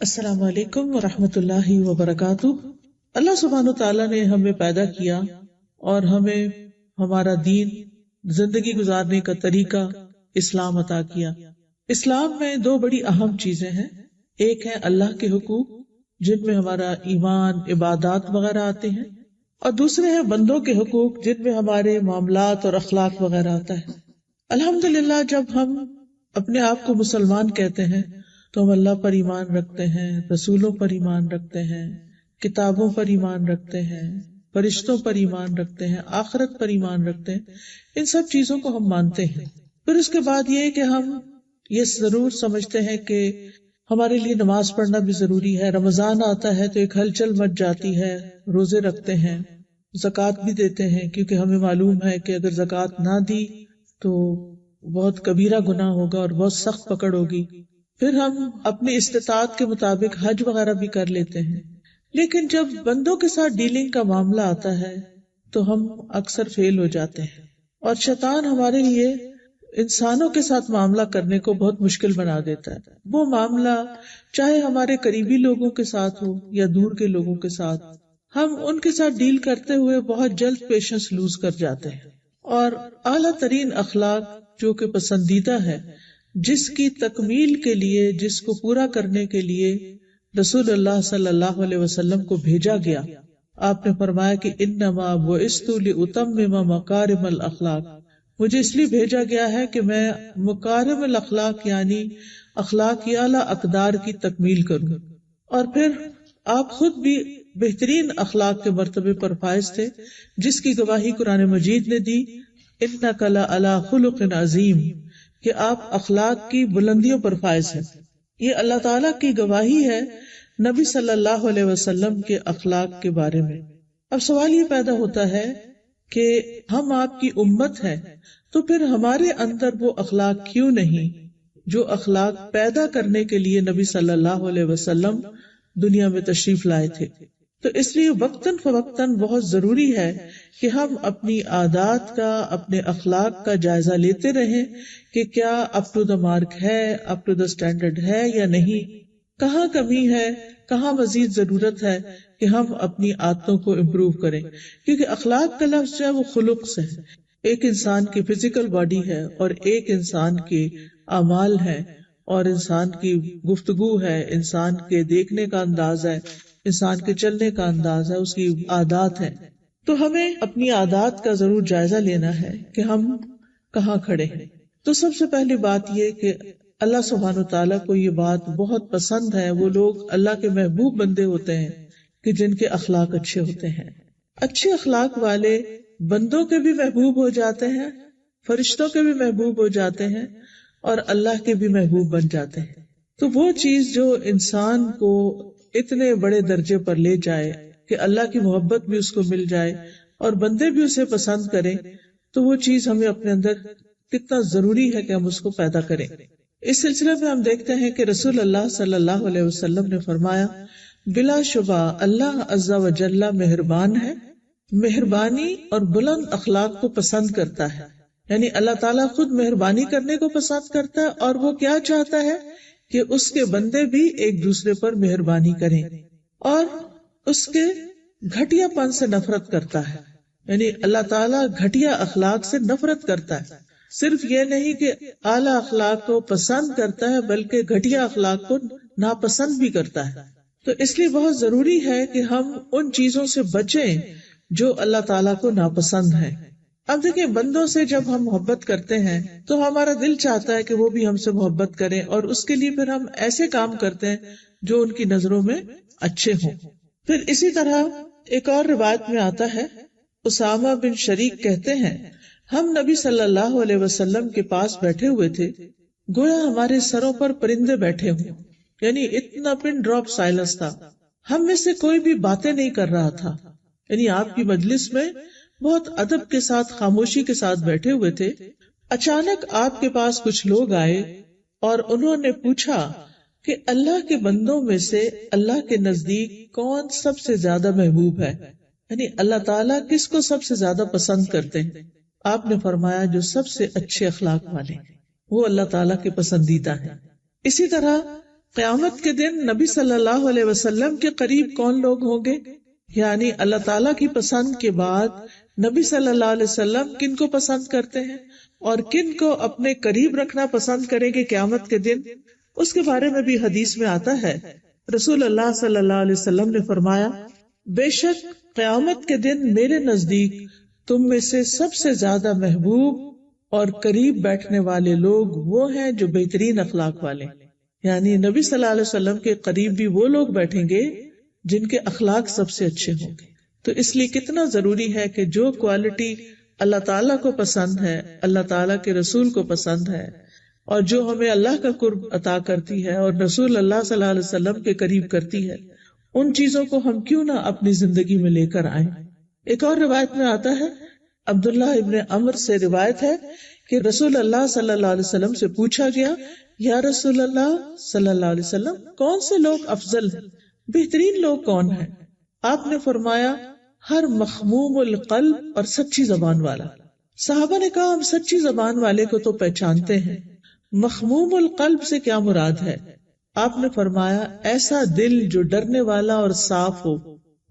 السلام علیکم ورحمۃ اللہ وبرکاتہ۔ اللہ سبحانہ تعالیٰ نے ہمیں پیدا کیا اور ہمیں ہمارا دین، زندگی گزارنے کا طریقہ اسلام عطا کیا۔ اسلام میں دو بڑی اہم چیزیں ہیں، ایک ہے اللہ کے حقوق جن میں ہمارا ایمان، عبادات وغیرہ آتے ہیں، اور دوسرے ہیں بندوں کے حقوق جن میں ہمارے معاملات اور اخلاق وغیرہ آتا ہے۔ الحمدللہ جب ہم اپنے آپ کو مسلمان کہتے ہیں تو ہم اللہ پر ایمان رکھتے ہیں، رسولوں پر ایمان رکھتے ہیں، کتابوں پر ایمان رکھتے ہیں، فرشتوں پر ایمان رکھتے ہیں، آخرت پر ایمان رکھتے ہیں، ان سب چیزوں کو ہم مانتے ہیں۔ پھر اس کے بعد یہ کہ ہم یہ ضرور سمجھتے ہیں کہ ہمارے لیے نماز پڑھنا بھی ضروری ہے، رمضان آتا ہے تو ایک ہلچل مچ جاتی ہے، روزے رکھتے ہیں، زکوٰۃ بھی دیتے ہیں، کیونکہ ہمیں معلوم ہے کہ اگر زکوٰۃ نہ دی تو بہت کبیرہ گناہ ہوگا اور بہت سخت پکڑ ہوگی۔ پھر ہم اپنی استطاعت کے مطابق حج وغیرہ بھی کر لیتے ہیں، لیکن جب بندوں کے ساتھ ڈیلنگ کا معاملہ آتا ہے تو ہم اکثر فیل ہو جاتے ہیں، اور شیطان ہمارے لیے انسانوں کے ساتھ معاملہ کرنے کو بہت مشکل بنا دیتا ہے۔ وہ معاملہ چاہے ہمارے قریبی لوگوں کے ساتھ ہو یا دور کے لوگوں کے ساتھ، ہم ان کے ساتھ ڈیل کرتے ہوئے بہت جلد پیشنس لوز کر جاتے ہیں، اور اعلیٰ ترین اخلاق جو کہ پسندیدہ ہے، جس کی تکمیل کے لیے، جس کو پورا کرنے کے لیے رسول اللہ صلی اللہ علیہ وسلم کو بھیجا گیا، آپ نے فرمایا کہ انما بعثت لاتمم مکارم الاخلاق، مجھے اس لیے بھیجا گیا ہے کہ میں مکارم الاخلاق یعنی اخلاق اعلیٰ اقدار کی تکمیل کروں۔ اور پھر آپ خود بھی بہترین اخلاق کے مرتبے پر فائز تھے، جس کی گواہی قرآن مجید نے دی، انک لعلی خلق عظیم، کہ آپ اخلاق کی بلندیوں پر فائز ہیں۔ یہ اللہ تعالیٰ کی گواہی ہے نبی صلی اللہ علیہ وسلم کے اخلاق کے بارے میں۔ اب سوال یہ پیدا ہوتا ہے کہ ہم آپ کی امت ہیں تو پھر ہمارے اندر وہ اخلاق کیوں نہیں جو اخلاق پیدا کرنے کے لیے نبی صلی اللہ علیہ وسلم دنیا میں تشریف لائے تھے؟ تو اس لیے وقتاً فوقتاً بہت ضروری ہے کہ ہم اپنی عادات کا، اپنے اخلاق کا جائزہ لیتے رہیں کہ کیا اپ ٹو دا مارک ہے، اپ ٹو دا اسٹینڈرڈ ہے یا نہیں، کہاں کمی ہے، کہاں مزید ضرورت ہے کہ ہم اپنی عادتوں کو امپروو کریں، کیونکہ اخلاق کا لفظ جو ہے وہ خلق سے ہے۔ ایک انسان کی فزیکل باڈی ہے اور ایک انسان کے اعمال ہیں، اور انسان کی گفتگو ہے، انسان کے دیکھنے کا انداز ہے، انسان کے چلنے کا انداز ہے، اس کی عادات ہیں۔ تو ہمیں اپنی عادات کا ضرور جائزہ لینا ہے کہ ہم کہاں کھڑے ہیں۔ تو سب سے پہلی بات یہ کہ اللہ سبحانہ تعالیٰ کو یہ بات بہت پسند ہے، وہ لوگ اللہ کے محبوب بندے ہوتے ہیں کہ جن کے اخلاق اچھے ہوتے ہیں۔ اچھے اخلاق والے بندوں کے بھی محبوب ہو جاتے ہیں، فرشتوں کے بھی محبوب ہو جاتے ہیں، اور اللہ کے بھی محبوب بن جاتے ہیں۔ تو وہ چیز جو انسان کو اتنے بڑے درجے پر لے جائے کہ اللہ کی محبت بھی اس کو مل جائے اور بندے بھی اسے پسند کریں، تو وہ چیز ہمیں اپنے اندر کتنا ضروری ہے کہ ہم اس کو پیدا کریں۔ اس سلسلے میں ہم دیکھتے ہیں کہ رسول اللہ صلی اللہ علیہ وسلم نے فرمایا، بلا شبہ اللہ عز و جل مہربان ہے، مہربانی اور بلند اخلاق کو پسند کرتا ہے۔ یعنی اللہ تعالیٰ خود مہربانی کرنے کو پسند کرتا ہے، اور وہ کیا چاہتا ہے کہ اس کے بندے بھی ایک دوسرے پر مہربانی کریں، اور اس کے گھٹیا پن سے نفرت کرتا ہے۔ یعنی اللہ تعالیٰ گھٹیا اخلاق سے نفرت کرتا ہے، صرف یہ نہیں کہ اعلیٰ اخلاق کو پسند کرتا ہے بلکہ گھٹیا اخلاق کو ناپسند بھی کرتا ہے۔ تو اس لیے بہت ضروری ہے کہ ہم ان چیزوں سے بچیں جو اللہ تعالیٰ کو ناپسند ہیں۔ اب دیکھیں، بندوں سے جب ہم محبت کرتے ہیں تو ہمارا دل چاہتا ہے کہ وہ بھی ہم سے محبت کریں، اور اس کے لیے پھر ہم ایسے کام کرتے ہیں جو ان کی نظروں میں اچھے ہوں۔ پھر اسی طرح ایک اور روایت میں آتا ہے، اسامہ بن شریک کہتے ہیں، ہم نبی صلی اللہ علیہ وسلم کے پاس بیٹھے ہوئے تھے، گویا ہمارے سروں پر پرندے بیٹھے ہوں، یعنی اتنا پن ڈراپ سائلنس تھا، ہم میں سے کوئی بھی باتیں نہیں کر رہا تھا۔ یعنی آپ کی مجلس میں بہت ادب کے ساتھ، خاموشی کے ساتھ بیٹھے ہوئے تھے۔ اچانک آپ کے پاس کچھ لوگ آئے اور انہوں نے پوچھا کہ اللہ کے بندوں میں سے اللہ کے نزدیک کون سب سے زیادہ محبوب ہے، یعنی اللہ تعالیٰ کس کو سب سے زیادہ پسند کرتے ہیں؟ آپ نے فرمایا جو سب سے اچھے اخلاق والے، وہ اللہ تعالیٰ کے پسندیدہ ہیں۔ اسی طرح قیامت کے دن نبی صلی اللہ علیہ وسلم کے قریب کون لوگ ہوں گے، یعنی اللہ تعالیٰ کی پسند کے بعد نبی صلی اللہ علیہ وسلم کن کو پسند کرتے ہیں اور کن کو اپنے قریب رکھنا پسند کریں گے قیامت کے دن، اس کے بارے میں بھی حدیث میں آتا ہے۔ رسول اللہ صلی اللہ علیہ وسلم نے فرمایا، بے شک قیامت کے دن میرے نزدیک تم میں سے سب سے زیادہ محبوب اور قریب بیٹھنے والے لوگ وہ ہیں جو بہترین اخلاق والے، یعنی نبی صلی اللہ علیہ وسلم کے قریب بھی وہ لوگ بیٹھیں گے جن کے اخلاق سب سے اچھے ہوں گے۔ تو اس لیے کتنا ضروری ہے کہ جو کوالٹی اللہ تعالیٰ کو پسند ہے، اللہ تعالیٰ کے رسول کو پسند ہے، اور جو ہمیں اللہ کا قرب عطا کرتی ہے اور رسول اللہ صلی اللہ علیہ وسلم کے قریب کرتی ہے، ان چیزوں کو ہم کیوں نہ اپنی زندگی میں لے کر آئیں۔ ایک اور روایت میں آتا ہے، عبداللہ ابن عمر سے روایت ہے کہ رسول اللہ صلی اللہ علیہ وسلم سے پوچھا گیا، یا رسول اللہ صلی اللہ علیہ وسلم، کون سے لوگ افضل ہیں، بہترین لوگ کون ہیں؟ آپ نے فرمایا، ہر مخموم القلب اور سچی زبان والا۔ صحابہ نے کہا، ہم سچی زبان والے کو تو پہچانتے ہیں، مخموم القلب سے کیا مراد ہے؟ آپ نے فرمایا، ایسا دل جو ڈرنے والا اور صاف ہو،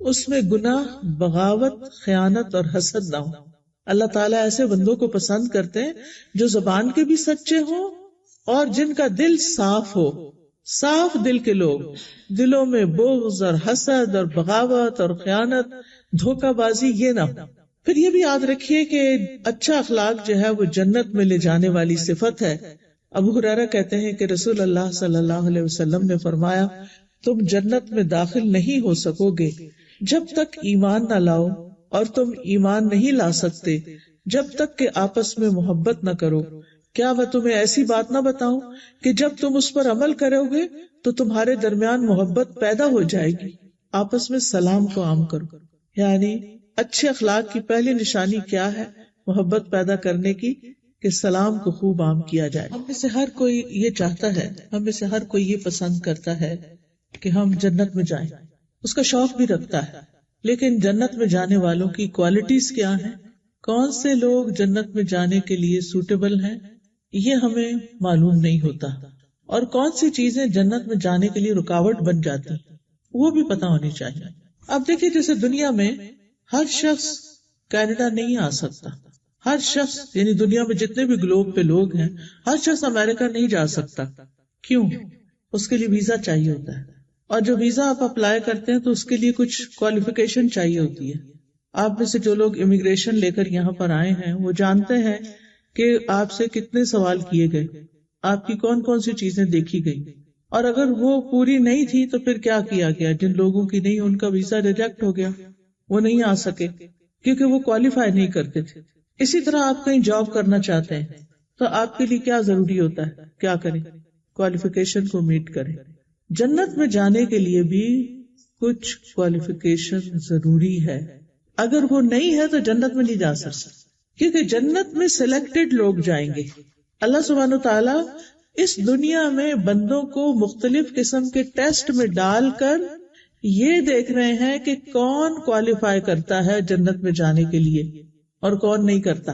اس میں گناہ، بغاوت، خیانت اور حسد نہ ہو۔ اللہ تعالیٰ ایسے بندوں کو پسند کرتے ہیں جو زبان کے بھی سچے ہوں اور جن کا دل صاف ہو۔ صاف دل کے لوگ، دلوں میں بغض اور حسد اور بغاوت اور خیانت، دھوکہ بازی یہ نہ ہو۔ پھر یہ بھی یاد رکھیے کہ اچھا اخلاق جو ہے وہ جنت میں لے جانے والی صفت ہے۔ ابو ہریرہ کہتے ہیں کہ رسول اللہ صلی اللہ علیہ وسلم نے فرمایا، تم جنت میں داخل نہیں ہو سکو گے جب تک ایمان نہ لاؤ، اور تم ایمان نہیں لا سکتے جب تک کہ آپس میں محبت نہ کرو۔ کیا میں تمہیں ایسی بات نہ بتاؤں کہ جب تم اس پر عمل کرو گے تو تمہارے درمیان محبت پیدا ہو جائے گی؟ آپس میں سلام کو عام کرو، یعنی اچھے اخلاق کی پہلی نشانی کیا ہے محبت پیدا کرنے کی؟ کہ سلام کو خوب عام کیا جائے۔ ہم میں سے ہر کوئی یہ چاہتا ہے، ہم میں سے ہر کوئی یہ پسند کرتا ہے کہ ہم جنت میں جائیں، اس کا شوق بھی رکھتا ہے، لیکن جنت میں جانے والوں کی کوالٹیز کیا ہیں، کون سے لوگ جنت میں جانے کے لیے سوٹیبل ہیں، یہ ہمیں معلوم نہیں ہوتا، اور کون سی چیزیں جنت میں جانے کے لیے رکاوٹ بن جاتی وہ بھی پتہ ہونی چاہیے۔ اب دیکھیے، جیسے دنیا میں ہر شخص کینیڈا نہیں آ سکتا، ہر شخص یعنی دنیا میں جتنے بھی گلوب پہ لوگ ہیں، ہر شخص امریکہ نہیں جا سکتا۔ کیوں؟ اس کے لیے ویزا چاہیے ہوتا ہے، اور جو ویزا آپ اپلائی کرتے ہیں تو اس کے لیے کچھ کوالیفیکیشن چاہیے ہوتی ہے۔ آپ میں سے جو لوگ امیگریشن لے کر یہاں پر آئے ہیں وہ جانتے ہیں کہ آپ سے کتنے سوال کیے گئے، آپ کی کون کون سی چیزیں دیکھی گئی، اور اگر وہ پوری نہیں تھی تو پھر کیا کیا گیا۔ جن لوگوں کی نہیں، ان کا ویزا ریجیکٹ ہو گیا، وہ نہیں آ سکے کیونکہ وہ کوالیفائی نہیں کرتے تھے۔ اسی طرح آپ کہیں جاب کرنا چاہتے ہیں تو آپ کے لیے کیا ضروری ہوتا ہے، کیا کریں؟ کوالیفیکیشن کو میٹ کریں۔ جنت میں جانے کے لیے بھی کچھ کوالیفیکیشن ضروری ہے، اگر وہ نہیں ہے تو جنت میں نہیں جا سکتے، کیونکہ جنت میں سلیکٹڈ لوگ جائیں گے۔ اللہ سبحانہ وتعالیٰ اس دنیا میں بندوں کو مختلف قسم کے ٹیسٹ میں ڈال کر یہ دیکھ رہے ہیں کہ کون کوالیفائی کرتا ہے جنت میں جانے کے لیے اور کون نہیں کرتا۔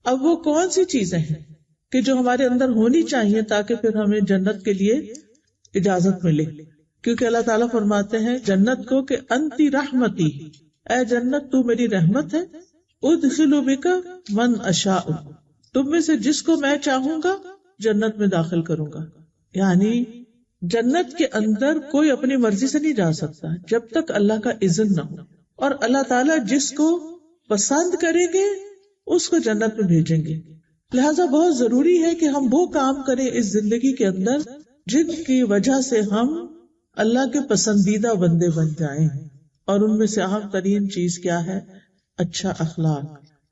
اب وہ کون سی چیزیں ہیں کہ جو ہمارے اندر ہونی چاہیے تاکہ پھر ہمیں جنت کے لیے اجازت ملے؟ کیونکہ اللہ تعالیٰ فرماتے ہیں جنت کو کہ انتی رحمتی، اے جنت تو میری رحمت ہے، ادخل بک من اشاء، تم میں سے جس کو میں چاہوں گا جنت میں داخل کروں گا۔ یعنی جنت کے اندر کوئی اپنی مرضی سے نہیں جا سکتا جب تک اللہ کا اذن نہ ہو، اور اللہ تعالیٰ جس کو پسند کریں گے اس کو جنت میں بھیجیں گے۔ لہذا بہت ضروری ہے کہ ہم وہ کام کریں اس زندگی کے اندر جن کی وجہ سے ہم اللہ کے پسندیدہ بندے بن جائیں، اور ان میں سے اہم ترین چیز کیا ہے؟ اچھا اخلاق۔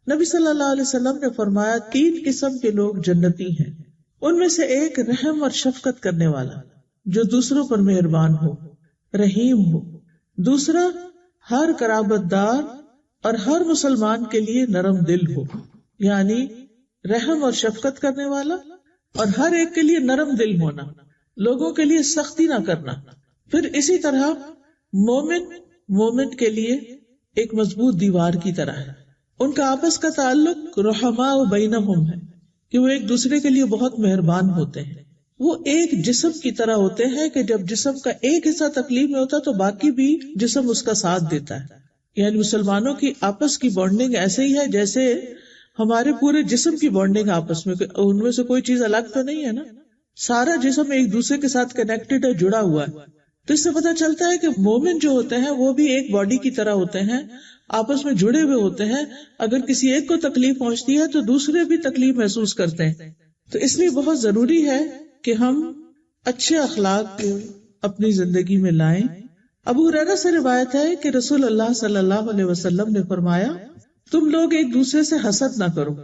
نبی صلی اللہ علیہ وسلم نے فرمایا 3 قسم کے لوگ جنتی ہیں، ان میں سے ایک رحم اور شفقت کرنے والا، جو دوسروں پر مہربان ہو، رحیم ہو۔ دوسرا ہر قرابت دار اور ہر مسلمان کے لیے نرم دل ہو، یعنی رحم اور شفقت کرنے والا اور ہر ایک کے لیے نرم دل ہونا، لوگوں کے لیے سختی نہ کرنا۔ پھر اسی طرح مومن کے لیے ایک مضبوط دیوار کی طرح ہے، ان کا آپس کا تعلق رحماء بینہم ہے کہ وہ ایک دوسرے کے لیے بہت مہربان ہوتے ہیں۔ وہ ایک جسم کی طرح ہوتے ہیں کہ جب جسم کا ایک حصہ تکلیف میں ہوتا ہے تو باقی بھی جسم اس کا ساتھ دیتا ہے. یعنی مسلمانوں کی آپس کی بانڈنگ ایسے ہی ہے جیسے ہمارے پورے جسم کی بانڈنگ آپس میں، ان میں سے کوئی چیز الگ تو نہیں ہے نا، سارا جسم ایک دوسرے کے ساتھ کنیکٹڈ ہے، جڑا ہوا ہے. تو اس سے پتہ چلتا ہے کہ مومن جو ہوتے ہیں وہ بھی ایک باڈی کی طرح ہوتے ہیں، آپس میں جڑے ہوئے ہوتے ہیں. اگر کسی ایک کو تکلیف پہنچتی ہے تو دوسرے بھی تکلیف محسوس کرتے ہیں. تو اس لیے بہت ضروری ہے کہ ہم اچھے اخلاق کو اپنی زندگی میں لائیں. ابو ہریرہ سے روایت ہے کہ رسول اللہ صلی اللہ علیہ وسلم نے فرمایا، تم لوگ ایک دوسرے سے حسد نہ کرو،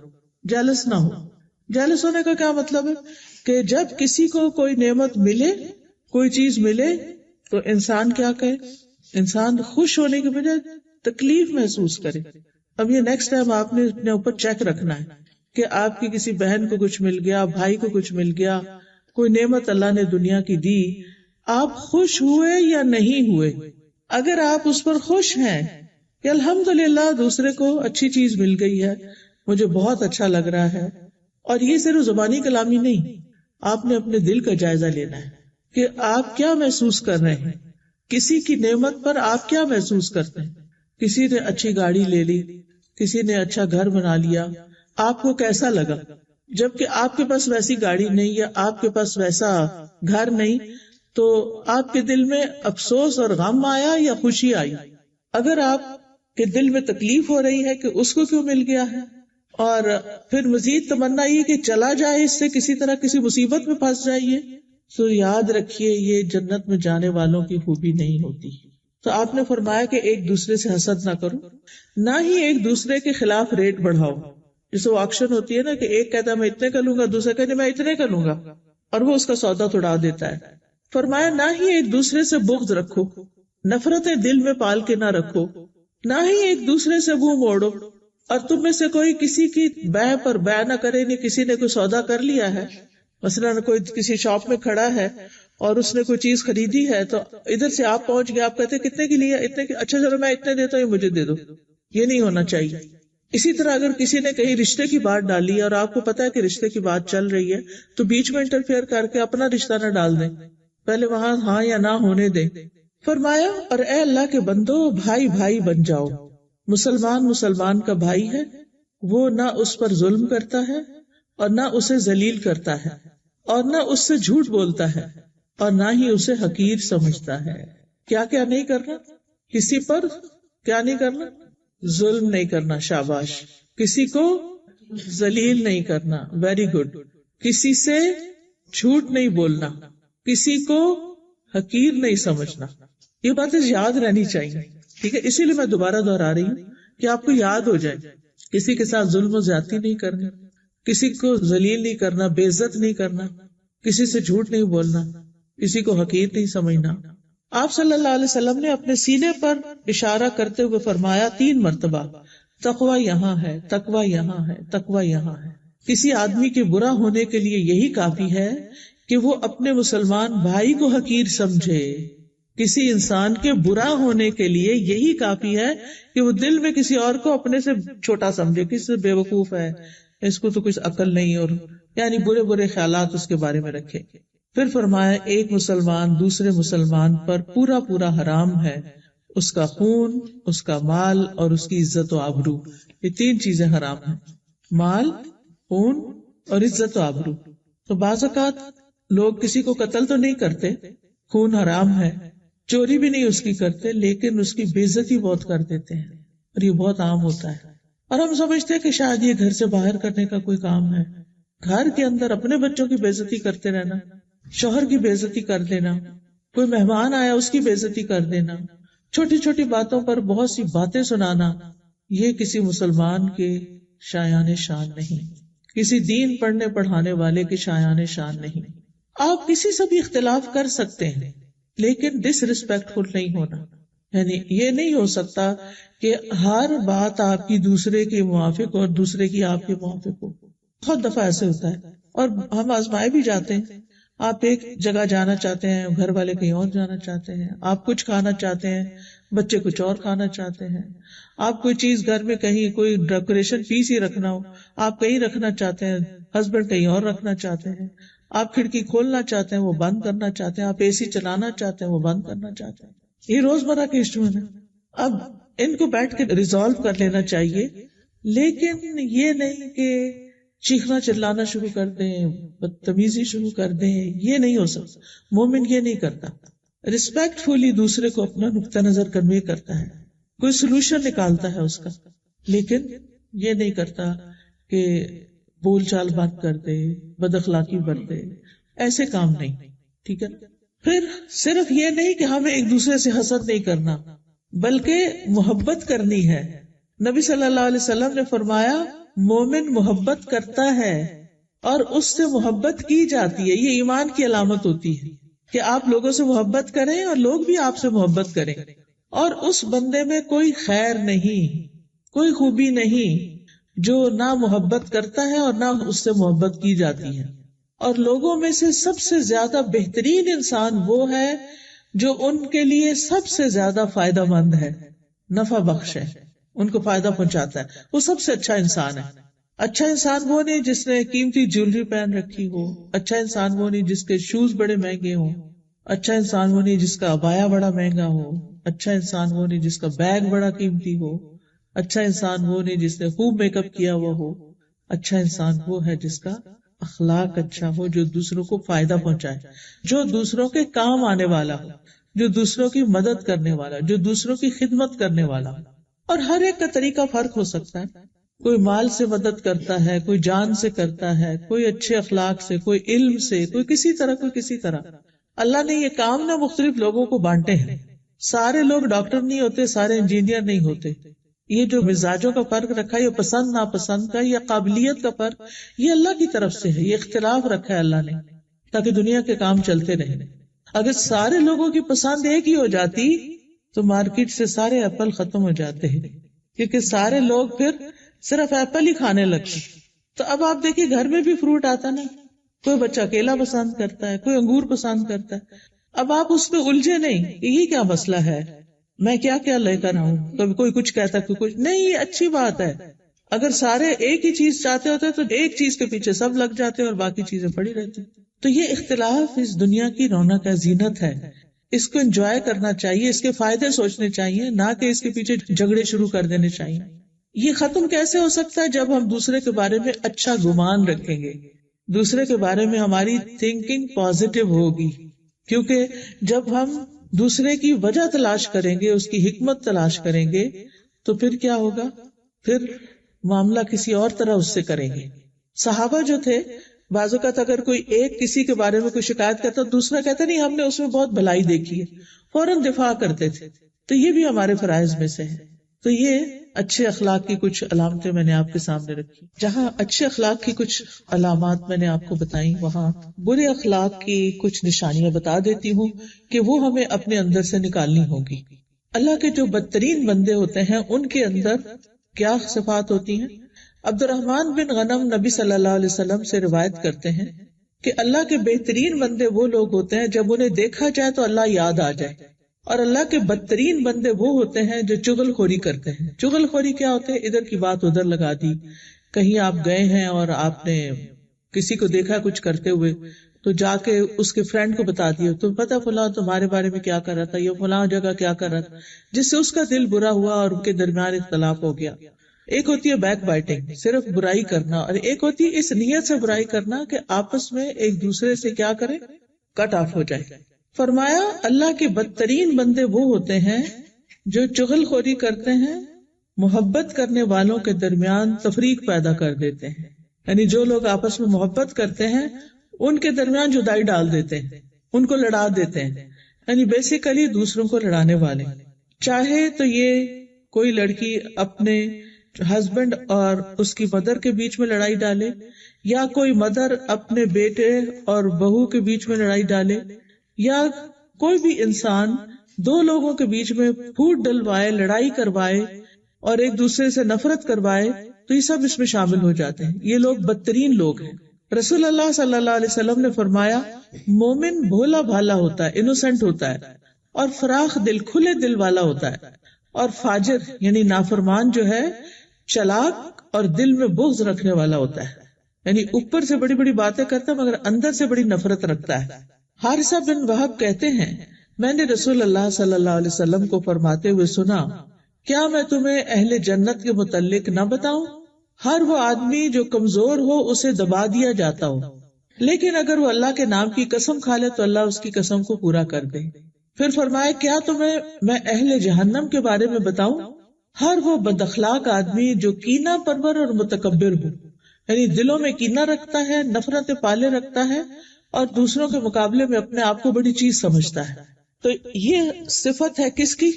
جیلس نہ ہو. جیلس ہونے کا کیا مطلب ہے کہ جب کسی کو کوئی نعمت ملے، کوئی چیز ملے تو انسان کیا کہے، انسان خوش ہونے کے بجائے تکلیف محسوس کرے. اب یہ نیکسٹ ٹائم آپ نے اپنے اوپر چیک رکھنا ہے کہ آپ کی کسی بہن کو کچھ مل گیا، بھائی کو کچھ مل گیا، کوئی نعمت اللہ نے دنیا کی دی، آپ خوش ہوئے یا نہیں ہوئے. اگر آپ اس پر خوش ہیں کہ الحمدللہ دوسرے کو اچھی چیز مل گئی ہے، مجھے بہت اچھا لگ رہا ہے، اور یہ صرف زبانی کلامی نہیں، آپ نے اپنے دل کا جائزہ لینا ہے کہ آپ کیا محسوس کر رہے ہیں، کسی کی نعمت پر آپ کیا محسوس کرتے ہیں. کسی نے اچھی گاڑی لے لی، کسی نے اچھا گھر بنا لیا، آپ کو کیسا لگا؟ جبکہ آپ کے پاس ویسی گاڑی نہیں یا آپ کے پاس ویسا گھر نہیں، تو آپ کے دل میں افسوس اور غم آیا یا خوشی آئی؟ اگر آپ کے دل میں تکلیف ہو رہی ہے کہ اس کو کیوں مل گیا ہے، اور پھر مزید تمنا یہ کہ چلا جائے اس سے، کسی طرح کسی مصیبت میں پھنس جائیے، تو یاد رکھیے یہ جنت میں جانے والوں کی خوبی نہیں ہوتی. تو آپ نے فرمایا کہ ایک دوسرے سے حسد نہ کرو، نہ ہی ایک دوسرے کے خلاف ریٹ بڑھاؤ. جسے وہ آکشن ہوتی ہے نا کہ ایک کہتا ہے میں اتنے کا لوں گا، دوسرا کہتا ہے میں اتنے کا لوں گا، اور وہ اس کا سودا توڑا دیتا ہے. فرمایا نہ ہی ایک دوسرے سے بغض رکھو، نفرتیں دل میں پال کے نہ رکھو، نہ ہی ایک دوسرے سے منہ موڑو. اور تم میں سے کوئی کسی کی بیع پر بیع نہ کرے. نہیں، کسی نے کوئی سودا کر لیا ہے، مثلا کوئی کسی شاپ میں کھڑا ہے اور اس نے کوئی چیز خریدی ہے، تو ادھر سے آپ پہنچ گئے، آپ کہتے کتنے کی لیا؟ اتنے کی. اچھا چلو میں اتنے دیتا ہوں، مجھے دے دو. یہ نہیں ہونا چاہیے. اسی طرح اگر کسی نے کہیں رشتے کی بات ڈالی اور آپ کو پتا ہے کہ رشتے کی بات چل رہی ہے، تو بیچ میں انٹرفیئر کر کے اپنا رشتہ نہ ڈال دیں، پہلے وہاں ہاں یا نہ ہونے دیں. فرمایا اور اے اللہ کے بندو، بھائی بھائی بن جاؤ. مسلمان مسلمان کا بھائی ہے، وہ نہ اس پر ظلم کرتا ہے اور نہ اسے ذلیل کرتا ہے، اور نہ اس سے جھوٹ بولتا ہے، اور نہ ہی اسے حقیر سمجھتا ہے. کیا کیا نہیں کرنا؟ کسی پر کیا نہیں کرنا؟ ظلم نہیں کرنا، شاباش. کسی کو ذلیل نہیں کرنا، ویری گڈ. کسی سے جھوٹ نہیں بولنا، کسی کو حقیر نہیں سمجھنا. یہ باتیں یاد رہنی چاہیے، ٹھیک ہے؟ اسی لیے میں دوبارہ دہرا رہی ہوں کہ آپ کو یاد ہو جائے. کسی کے ساتھ ظلم و زیادتی نہیں کرنی، کسی کو ذلیل نہیں کرنا، بے عزت نہیں کرنا، کسی سے جھوٹ نہیں بولنا، کسی کو حقیر نہیں سمجھنا. آپ صلی اللہ علیہ وسلم نے اپنے سینے پر اشارہ کرتے ہوئے فرمایا 3 مرتبہ، تقوی یہاں ہے، تقوی یہاں ہے، تقوی یہاں ہے. کسی آدمی کے برا ہونے کے لیے یہی کافی ہے کہ وہ اپنے مسلمان بھائی کو حقیر سمجھے. کسی انسان کے برا ہونے کے لیے یہی کافی ہے کہ وہ دل میں کسی اور کو اپنے سے چھوٹا سمجھے، کسی سے بے وقوف ہے، اس کو تو کچھ عقل نہیں، اور یعنی برے برے خیالات اس کے بارے میں رکھے. پھر فرمایا ایک مسلمان دوسرے مسلمان پر پورا پورا حرام ہے، اس کا خون، اس کا مال اور اس کی عزت و آبرو. یہ 3 چیزیں حرام ہیں، مال، خون اور عزت و آبرو. تو بعض اوقات لوگ کسی کو قتل تو نہیں کرتے، خون حرام ہے، چوری بھی نہیں اس کی کرتے، لیکن اس کی بے عزتی بہت کر دیتے ہیں، اور یہ بہت عام ہوتا ہے. اور ہم سمجھتے ہیں کہ شاید یہ گھر سے باہر کرنے کا کوئی کام ہے. گھر کے اندر اپنے بچوں کی بے عزتی کرتے رہنا، شوہر کی بے عزتی کر دینا، کوئی مہمان آیا اس کی بے عزتی کر دینا، چھوٹی چھوٹی باتوں پر بہت سی باتیں سنانا، یہ کسی مسلمان کے شایان شان نہیں، کسی دین پڑھنے پڑھانے والے کے شایان شان نہیں. آپ کسی سے بھی اختلاف کر سکتے ہیں لیکن ڈس ریسپیکٹفل نہیں ہونا. یعنی یہ نہیں ہو سکتا کہ ہر بات آپ کی دوسرے کے موافق اور دوسرے کی آپ کے موافق ہو. بہت دفعہ ایسے ہوتا ہے اور ہم آزمائے بھی جاتے ہیں. آپ ایک جگہ جانا چاہتے ہیں، گھر والے کہیں اور جانا چاہتے ہیں، آپ کچھ کھانا چاہتے ہیں، بچے کچھ اور کھانا چاہتے ہیں، آپ کوئی چیز گھر میں کہیں کوئی ڈیکوریشن پیس ہی رکھنا ہو، آپ کہیں رکھنا چاہتے ہیں، ہسبینڈ کہیں اور رکھنا چاہتے ہیں، آپ کھڑکی کھولنا چاہتے ہیں وہ بند کرنا چاہتے ہیں، آپ اے سی چلانا چاہتے ہیں وہ بند کرنا چاہتے ہیں. یہ روزمرہ کے ایشو ہیں. اب ان کو بیٹھ کے ریزالو کر لینا چاہیے، لیکن یہ نہیں کہ چیخنا چلانا شروع کر دیں، بدتمیزی شروع کر دیں. یہ نہیں ہو سکتا. مومن یہ نہیں کرتا. ریسپیکٹ فلی دوسرے کو اپنا نقطہ نظر کنوے کرتا ہے، کوئی سولوشن نکالتا ہے اس کا، لیکن یہ نہیں کرتا کہ بول چال بند کر دے، بد اخلاقی برتے. ایسے کام نہیں. ٹھیک ہے. پھر صرف یہ نہیں کہ ہمیں ایک دوسرے سے حسد نہیں کرنا، بلکہ محبت کرنی ہے. نبی صلی اللہ علیہ وسلم نے فرمایا مومن محبت کرتا ہے اور اس سے محبت کی جاتی ہے. یہ ایمان کی علامت ہوتی ہے کہ آپ لوگوں سے محبت کریں اور لوگ بھی آپ سے محبت کریں، اور اس بندے میں کوئی خیر نہیں، کوئی خوبی نہیں جو نہ محبت کرتا ہے اور نہ اس سے محبت کی جاتی ہے. اور لوگوں میں سے سب سے زیادہ بہترین انسان وہ ہے جو ان کے لیے سب سے زیادہ فائدہ مند ہے، نفع بخش ہے، ان کو فائدہ پہنچاتا ہے. وہ سب سے اچھا انسان ہے. اچھا انسان وہ نہیں جس نے قیمتی جیولری پہن رکھی ہو، اچھا انسان وہ نہیں جس کے شوز بڑے مہنگے ہوں، اچھا انسان وہ نہیں جس کا عبایا بڑا مہنگا ہو، اچھا انسان وہ نہیں جس کا بیگ بڑا قیمتی ہو، اچھا انسان وہ نہیں جس نے خوب میک اپ کیا ہوا ہو. اچھا انسان وہ ہے جس کا اخلاق اچھا ہو، جو دوسروں کو فائدہ پہنچائے، جو دوسروں کے کام آنے والا ہو، جو دوسروں کی مدد کرنے والا، جو دوسروں کی خدمت کرنے والا ہو. اور ہر ایک کا طریقہ فرق ہو سکتا ہے. کوئی مال سے مدد کرتا ہے، کوئی جان سے کرتا ہے، کوئی اچھے اخلاق سے، کوئی علم سے، کوئی کسی طرح، کوئی کسی طرح. اللہ نے یہ کام نہ مختلف لوگوں کو بانٹے ہیں. سارے لوگ ڈاکٹر نہیں ہوتے، سارے انجینئر نہیں ہوتے. یہ جو مزاجوں کا فرق رکھا ہے، یہ پسند ناپسند کا یا قابلیت کا فرق، یہ اللہ کی طرف سے ہے. یہ اختلاف رکھا ہے اللہ نے تاکہ دنیا کے کام چلتے رہیں. اگر سارے لوگوں کی پسند ایک ہی ہو جاتی تو مارکیٹ سے سارے ایپل ختم ہو جاتے ہیں، کیونکہ سارے لوگ پھر صرف ایپل ہی کھانے لگتے. تو اب آپ دیکھیے گھر میں بھی فروٹ آتا نا، کوئی بچہ کیلا پسند کرتا ہے، کوئی انگور پسند کرتا ہے. اب آپ اس پہ الجھے نہیں کہ یہ کیا مسئلہ ہے، میں کیا کیا لے کر آؤں، کبھی کوئی کچھ کہتا ہے کوئی کچھ نہیں. یہ اچھی بات ہے. اگر سارے ایک ہی چیز چاہتے ہوتے تو ایک چیز کے پیچھے سب لگ جاتے اور باقی چیزیں پڑی رہتی. تو یہ اختلاف اس دنیا کی رونق ہے، زینت ہے. اس کو انجوائے کرنا چاہیے، اس کے فائدے سوچنے چاہیے، نہ کہ اس کے پیچھے جھگڑے شروع کر دینے چاہیے. یہ ختم کیسے ہو سکتا ہے؟ جب ہم دوسرے کے بارے میں اچھا گمان رکھیں گے، دوسرے کے بارے میں ہماری تھنکنگ پازیٹو ہوگی. کیونکہ جب ہم دوسرے کی وجہ تلاش کریں گے، اس کی حکمت تلاش کریں گے، تو پھر کیا ہوگا؟ پھر معاملہ کسی اور طرح اس سے کریں گے. صحابہ جو تھے، بعض اوقات اگر کوئی ایک کسی کے بارے میں کوئی شکایت کرتا، دوسرا کہتا نہیں ہم نے اس میں بہت بھلائی دیکھی ہے، فوراً دفاع کرتے تھے. تو یہ بھی ہمارے فرائض میں سے ہے. تو یہ اچھے اخلاق کی کچھ علامتیں میں نے آپ کے سامنے رکھی. جہاں اچھے اخلاق کی کچھ علامات میں نے آپ کو بتائی، وہاں برے اخلاق کی کچھ نشانیاں بتا دیتی ہوں کہ وہ ہمیں اپنے اندر سے نکالنی ہوگی. اللہ کے جو بدترین بندے ہوتے ہیں ان کے اندر کیا صفات ہوتی ہیں؟ عبد الرحمن بن غنم نبی صلی اللہ علیہ وسلم سے روایت کرتے ہیں کہ اللہ کے بہترین بندے وہ لوگ ہوتے ہیں جب انہیں دیکھا جائے تو اللہ یاد آ جائے، اور اللہ کے بدترین بندے وہ ہوتے ہیں جو چغل خوری کرتے ہیں. چغل خوری کیا ہوتے ہیں؟ ادھر کی بات ادھر لگا دی. کہیں آپ گئے ہیں اور آپ نے کسی کو دیکھا کچھ کرتے ہوئے تو جا کے اس کے فرینڈ کو بتا دیا، تو پتہ فلاں تمہارے بارے میں کیا کر رہا تھا، یا فلاں جگہ کیا کر رہا تھا، جس سے اس کا دل برا ہوا اور ان کے درمیان اختلاف ہو گیا. ایک ہوتی ہے بیک بائٹنگ، صرف برائی کرنا، اور ایک ہوتی ہے اس نیت سے برائی کرنا کہ آپس میں ایک دوسرے سے کیا کرے، کٹ آف ہو جائے. فرمایا اللہ کے بدترین بندے وہ ہوتے ہیں جو چغل خوری کرتے ہیں، محبت کرنے والوں کے درمیان تفریق پیدا کر دیتے ہیں. یعنی جو لوگ آپس میں محبت کرتے ہیں ان کے درمیان جدائی ڈال دیتے ہیں، ان کو لڑا دیتے ہیں. یعنی بیسیکلی دوسروں کو لڑانے والے. چاہے تو یہ کوئی لڑکی اپنے ہسبینڈ اور اس کی مدر کے بیچ میں لڑائی ڈالے، یا کوئی مدر اپنے بیٹے اور بہو کے بیچ میں لڑائی ڈالے، یا کوئی بھی انسان دو لوگوں کے بیچ میں پھوٹ ڈلوائے، لڑائی کروائے اور ایک دوسرے سے نفرت کروائے، تو یہ سب اس میں شامل ہو جاتے ہیں. یہ لوگ بدترین لوگ ہیں. رسول اللہ صلی اللہ علیہ وسلم نے فرمایا مومن بھولا بھالا ہوتا ہے، انوسنٹ ہوتا ہے، اور فراخ دل، کھلے دل والا ہوتا ہے. اور فاجر یعنی نافرمان جو ہے چلاک اور دل میں بغض رکھنے والا ہوتا ہے. یعنی اوپر سے بڑی بڑی باتیں کرتا ہے مگر اندر سے بڑی نفرت رکھتا ہے۔ حارثہ بن وہب کہتے ہیں میں نے رسول اللہ صلی اللہ علیہ وسلم کو فرماتے ہوئے سنا، کیا میں تمہیں اہل جنت کے متعلق نہ بتاؤں؟ ہر وہ آدمی جو کمزور ہو اسے دبا دیا جاتا ہو، لیکن اگر وہ اللہ کے نام کی قسم کھا لے تو اللہ اس کی قسم کو پورا کر دے۔ پھر فرمایا کیا تمہیں میں اہل جہنم کے بارے میں بتاؤں؟ ہر وہ بد اخلاق آدمی جو کینہ پرور اور متکبر ہو، یعنی دلوں میں کینہ رکھتا ہے، نفرت پالے رکھتا ہے اور دوسروں کے مقابلے میں اپنے آپ کو بڑی چیز سمجھتا ہے۔ تو یہ صفت ہے کس کی؟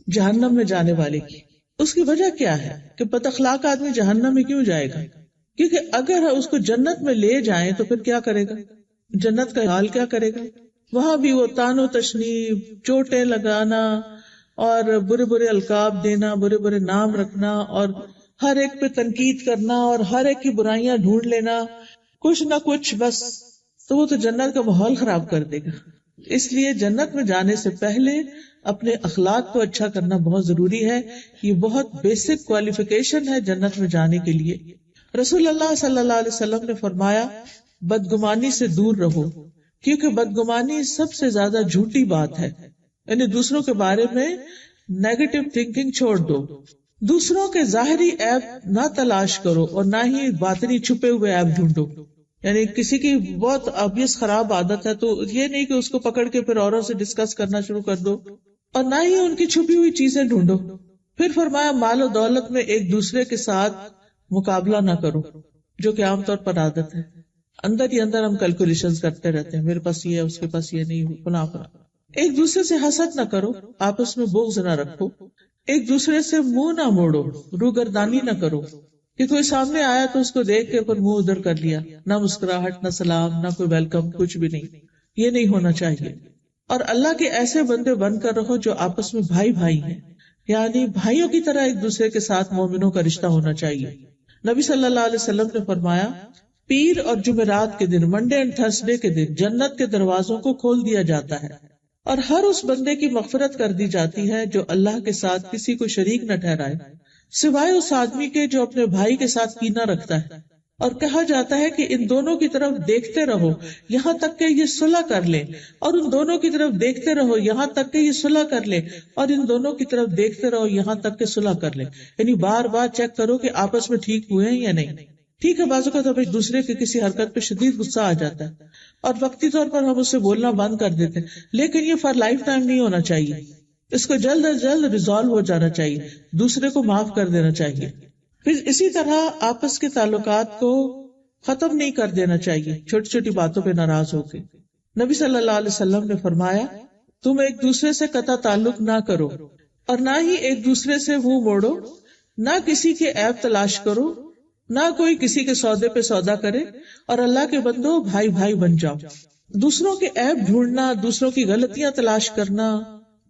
جہنم میں جانے والے کی۔ اس کی وجہ کیا ہے کہ بد اخلاق آدمی جہنم میں کیوں جائے گا؟ کیونکہ اگر اس کو جنت میں لے جائیں تو پھر کیا کرے گا؟ جنت کا حال کیا کرے گا؟ وہاں بھی وہ تان و تشنیع، چوٹیں لگانا اور برے برے القاب دینا، برے برے نام رکھنا اور ہر ایک پہ تنقید کرنا اور ہر ایک کی برائیاں ڈھونڈ لینا، کچھ نہ کچھ بس، تو وہ تو جنت کا ماحول خراب کر دے گا۔ اس لیے جنت میں جانے سے پہلے اپنے اخلاق کو اچھا کرنا بہت ضروری ہے۔ یہ بہت بیسک کوالیفیکیشن ہے جنت میں جانے کے لیے۔ رسول اللہ صلی اللہ علیہ وسلم نے فرمایا بدگمانی سے دور رہو، کیونکہ بدگمانی سب سے زیادہ جھوٹی بات ہے، یعنی دوسروں کے بارے میں نیگیٹو تھنکنگ چھوڑ دو۔ دوسروں کے ظاہری عیب نہ تلاش کرو اور نہ ہی باطنی چھپے ہوئے عیب ڈھونڈو۔ یعنی کسی کی بہت obvious خراب عادت ہے تو یہ نہیں کہ اس کو پکڑ کے پھر اوروں سے ڈسکس کرنا شروع کر دو، اور نہ ہی ان کی چھپی ہوئی چیزیں ڈھونڈو۔ پھر فرمایا مال و دولت میں ایک دوسرے کے ساتھ مقابلہ نہ کرو، جو کہ عام طور پر عادت ہے۔ اندر ہی اندر ہم کیلکولیشنز کرتے رہتے ہیں، میرے پاس یہ ہے، اس کے پاس یہ نہیں، فلاں فلاں۔ ایک دوسرے سے حسد نہ کرو، آپس میں بغض نہ رکھو، ایک دوسرے سے منہ نہ موڑو، روگردانی نہ کرو کہ کوئی سامنے آیا تو اس کو دیکھ کے پھر منہ ادھر کر لیا، نہ مسکراہٹ، نہ سلام، نہ کوئی ویلکم، کچھ بھی نہیں۔ یہ نہیں ہونا چاہیے۔ اور اللہ کے ایسے بندے بن کر رہو جو آپس میں بھائی بھائی ہیں، یعنی بھائیوں کی طرح ایک دوسرے کے ساتھ مومنوں کا رشتہ ہونا چاہیے۔ نبی صلی اللہ علیہ وسلم نے فرمایا پیر اور جمعرات کے دن، منڈے اینڈ تھرسڈے کے دن جنت کے دروازوں کو کھول دیا جاتا ہے اور ہر اس بندے کی مغفرت کر دی جاتی ہے جو اللہ کے ساتھ کسی کو شریک نہ ٹھہرائے، سوائے اس آدمی کے جو اپنے بھائی کے ساتھ کینہ رکھتا ہے۔ اور کہا جاتا ہے کہ ان دونوں کی طرف دیکھتے رہو یہاں تک کہ یہ صلح کر لیں، اور ان دونوں کی طرف دیکھتے رہو یہاں تک کہ یہ صلح کر لیں، اور ان دونوں کی طرف دیکھتے رہو یہاں تک کہ صلح کر لیں۔ یعنی بار بار چیک کرو کہ آپس میں ٹھیک ہوئے ہیں یا نہیں۔ ٹھیک ہے، بعض اوقات ایک دوسرے کے کسی حرکت پہ شدید غصہ آ جاتا ہے اور وقتی طور پر ہم اس سے بولنا بند کر دیتے ہیں، لیکن یہ فار لائف ٹائم نہیں ہونا چاہیے۔ اس کو جلد از جلد ریزالو ہو جانا چاہیے، دوسرے کو معاف کر دینا چاہیے۔ پھر اسی طرح آپس کے تعلقات کو ختم نہیں کر دینا چاہیے چھوٹی چھوٹی باتوں پہ ناراض ہو کے۔ نبی صلی اللہ علیہ وسلم نے فرمایا تم ایک دوسرے سے قطع تعلق نہ کرو اور نہ ہی ایک دوسرے سے منہ موڑو، نہ کسی کے عیب تلاش کرو، نہ کوئی کسی کے سودے پہ سودا کرے، اور اللہ کے بندو بھائی بھائی بن جاؤ۔ دوسروں کے عیب ڈھونڈنا، دوسروں کی غلطیاں تلاش کرنا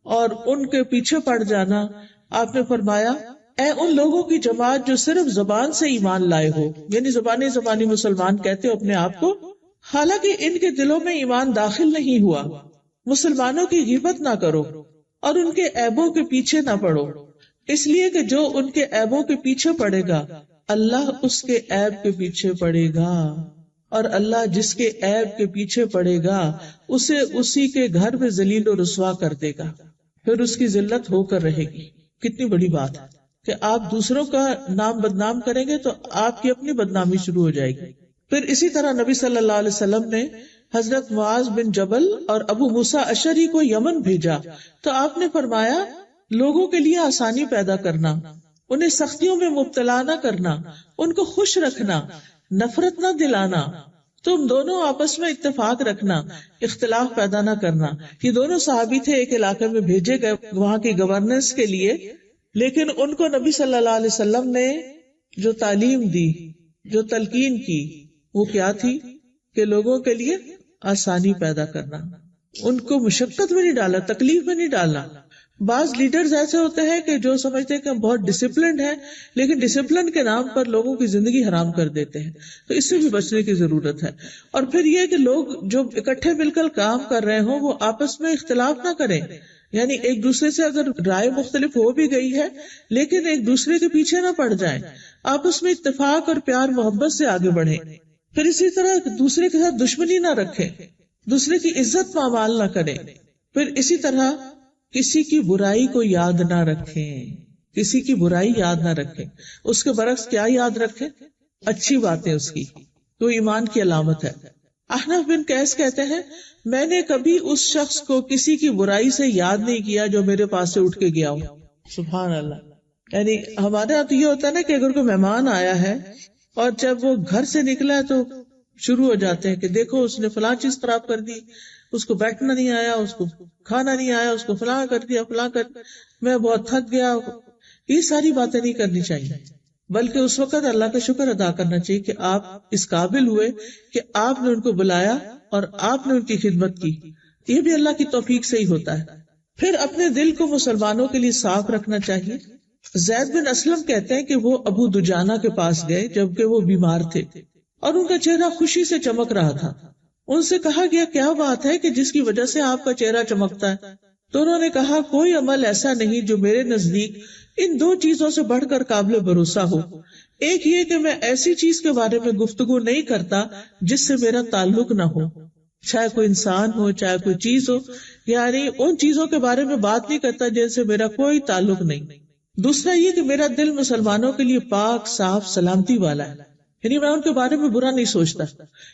اور ان کے پیچھے پڑ جانا، آپ نے فرمایا اے ان لوگوں کی جماعت جو صرف زبان سے ایمان لائے ہو، یعنی زبانی مسلمان کہتے ہو اپنے آپ کو، حالانکہ ان کے دلوں میں ایمان داخل نہیں ہوا، مسلمانوں کی غیبت نہ کرو اور ان کے عیبوں کے پیچھے نہ پڑو، اس لیے کہ جو ان کے عیبوں کے پیچھے پڑے گا اللہ اس کے عیب کے پیچھے پڑے گا، اور اللہ جس کے عیب کے پیچھے پڑے گا اسے اسی کے گھر میں ذلیل و رسوا کر دے گا، پھر اس کی ذلت ہو کر رہے گی۔ کتنی بڑی بات ہے کہ آپ دوسروں کا نام بدنام کریں گے تو آپ کی اپنی بدنامی شروع ہو جائے گی۔ پھر اسی طرح نبی صلی اللہ علیہ وسلم نے حضرت معاذ بن جبل اور ابو موسیٰ اشعری کو یمن بھیجا تو آپ نے فرمایا لوگوں کے لیے آسانی پیدا کرنا، انہیں سختیوں میں مبتلا نہ کرنا، ان کو خوش رکھنا، نفرت نہ دلانا، تم دونوں آپس میں اتفاق رکھنا، اختلاف پیدا نہ کرنا۔ یہ دونوں صحابی تھے، ایک علاقے میں بھیجے گئے وہاں کی گورننس کے لیے، لیکن ان کو نبی صلی اللہ علیہ وسلم نے جو تعلیم دی، جو تلقین کی، وہ کیا تھی کہ لوگوں کے لیے آسانی پیدا کرنا، ان کو مشقت میں نہیں ڈالا، تکلیف میں نہیں ڈالنا۔ بعض لیڈرز ایسے ہوتے ہیں کہ جو سمجھتے ہیں کہ ہم بہت ڈسپلنڈ ہیں، لیکن ڈسپلن کے نام پر لوگوں کی زندگی حرام کر دیتے ہیں، تو اس سے بھی بچنے کی ضرورت ہے۔ اور پھر یہ کہ لوگ جو اکٹھے مل کر کام کر رہے ہوں وہ آپس میں اختلاف نہ کریں، یعنی ایک دوسرے سے اگر رائے مختلف ہو بھی گئی ہے لیکن ایک دوسرے کے پیچھے نہ پڑ جائیں، آپس میں اتفاق اور پیار محبت سے آگے بڑھیں۔ پھر اسی طرح دوسرے کے ساتھ دشمنی نہ رکھے، دوسرے کی عزت پامال نہ کرے. پھر اسی طرح کسی کی برائی کو یاد نہ رکھیں، کسی کی برائی یاد نہ رکھیں. اس کے برعکس کیا یاد رکھیں؟ اچھی باتیں اس کی، تو ایمان کی علامت ہے. احنف بن قیس کہتے ہیں میں نے کبھی اس شخص کو کسی کی برائی سے یاد نہیں کیا جو میرے پاس سے اٹھ کے گیا ہوں. سبحان اللہ. یعنی ہمارے یہاں تو یہ ہوتا ہے نا کہ اگر کوئی مہمان آیا ہے اور جب وہ گھر سے نکلا ہے تو شروع ہو جاتے ہیں کہ دیکھو اس نے فلاں چیز خراب کر دی، اس کو بیٹھنا نہیں آیا، اس کو کھانا نہیں آیا، اس کو فلاں کر دیا، فلاں کر، میں بہت تھک گیا. یہ ساری باتیں نہیں کرنی چاہیے، بلکہ اس وقت اللہ کا شکر ادا کرنا چاہیے کہ آپ اس قابل ہوئے کہ آپ نے ان کو بلایا اور آپ نے ان کی خدمت کی. یہ بھی اللہ کی توفیق سے ہی ہوتا ہے. پھر اپنے دل کو مسلمانوں کے لیے صاف رکھنا چاہیے. زید بن اسلم کہتے ہیں کہ وہ ابو دجانہ کے پاس گئے جبکہ وہ بیمار تھے اور ان کا چہرہ خوشی سے چمک رہا تھا. ان سے کہا گیا کیا بات ہے کہ جس کی وجہ سے آپ کا چہرہ چمکتا ہے؟ تو انہوں نے کہا کوئی عمل ایسا نہیں جو میرے نزدیک ان دو چیزوں سے بڑھ کر قابل بھروسہ ہو. ایک یہ کہ میں ایسی چیز کے بارے میں گفتگو نہیں کرتا جس سے میرا تعلق نہ ہو، چاہے کوئی انسان ہو چاہے کوئی چیز ہو، یعنی ان چیزوں کے بارے میں بات نہیں کرتا جن سے میرا کوئی تعلق نہیں. دوسرا یہ کہ میرا دل مسلمانوں کے لیے پاک صاف سلامتی والا ہے، یعنی میں ان کے بارے میں برا نہیں سوچتا.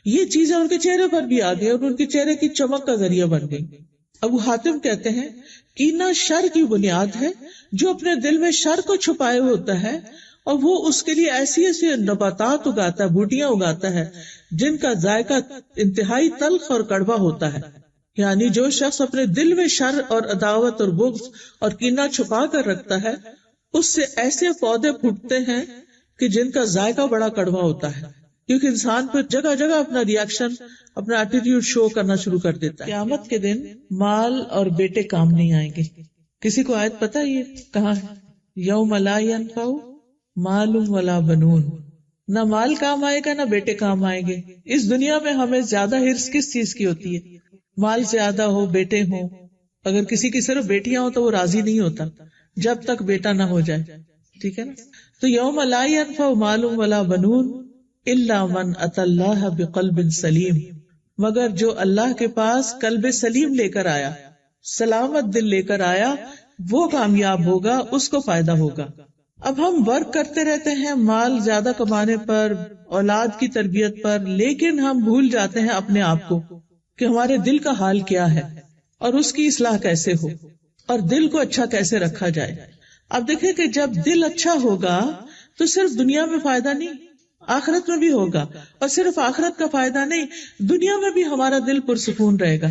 یہ چیزیں ان کے چہرے پر بھی آ گئی اور ان کے چہرے کی چمک کا ذریعہ بن گئی. ابو حاتم کہتے ہیں کینہ شر کی بنیاد ہے، جو اپنے دل میں شر کو چھپائے ہوتا ہے اور وہ اس کے لیے ایسی ایسی نباتات اگاتا ہے، بوٹیاں اگاتا ہے جن کا ذائقہ انتہائی تلخ اور کڑوا ہوتا ہے. یعنی جو شخص اپنے دل میں شر اور عداوت اور بغض اور کینہ چھپا کر رکھتا ہے اس سے ایسے پودے پھوٹتے ہیں کہ جن کا ذائقہ بڑا کڑوا ہوتا ہے، کیونکہ انسان پھر جگہ جگہ اپنا ریئیکشن، اپنا ایٹیٹیوڈ شو کرنا شروع کر دیتا ہے. قیامت کے دن مال اور بیٹے کام نہیں آئیں گے. کسی کو آیت پتہ یہ کہاں ہے؟ یوم لا ینفع مال ولا بنون. نہ مال کام آئے گا نہ بیٹے کام آئیں گے. اس دنیا میں ہمیں زیادہ ہرس کس چیز کی ہوتی ہے؟ مال زیادہ ہو، بیٹے ہوں. اگر کسی کی صرف بیٹیاں ہوں تو وہ راضی نہیں ہوتا جب تک بیٹا نہ ہو جائے. ٹھیک ہے نا؟ تو یوم لا ینفع مال ولا بنون الا من اتى اللہ بقلب سلیم، مگر جو اللہ کے پاس قلب سلیم لے کر آیا، سلامت دل لے کر آیا، وہ کامیاب ہوگا، اس کو فائدہ ہوگا. اب ہم ورک کرتے رہتے ہیں مال زیادہ کمانے پر، اولاد کی تربیت پر، لیکن ہم بھول جاتے ہیں اپنے آپ کو کہ ہمارے دل کا حال کیا ہے اور اس کی اصلاح کیسے ہو اور دل کو اچھا کیسے رکھا جائے. اب دیکھیں کہ جب دل اچھا ہوگا تو صرف دنیا میں فائدہ نہیں، آخرت میں بھی ہوگا. اور صرف آخرت کا فائدہ نہیں، دنیا میں بھی ہمارا دل پرسکون رہے گا.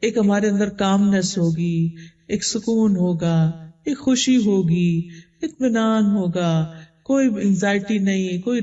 ایک ہمارے اندر کامنس ہوگی، ایک سکون ہوگا، ایک خوشی ہوگی، اطمینان ہوگا، کوئی انزائٹی نہیں، کوئی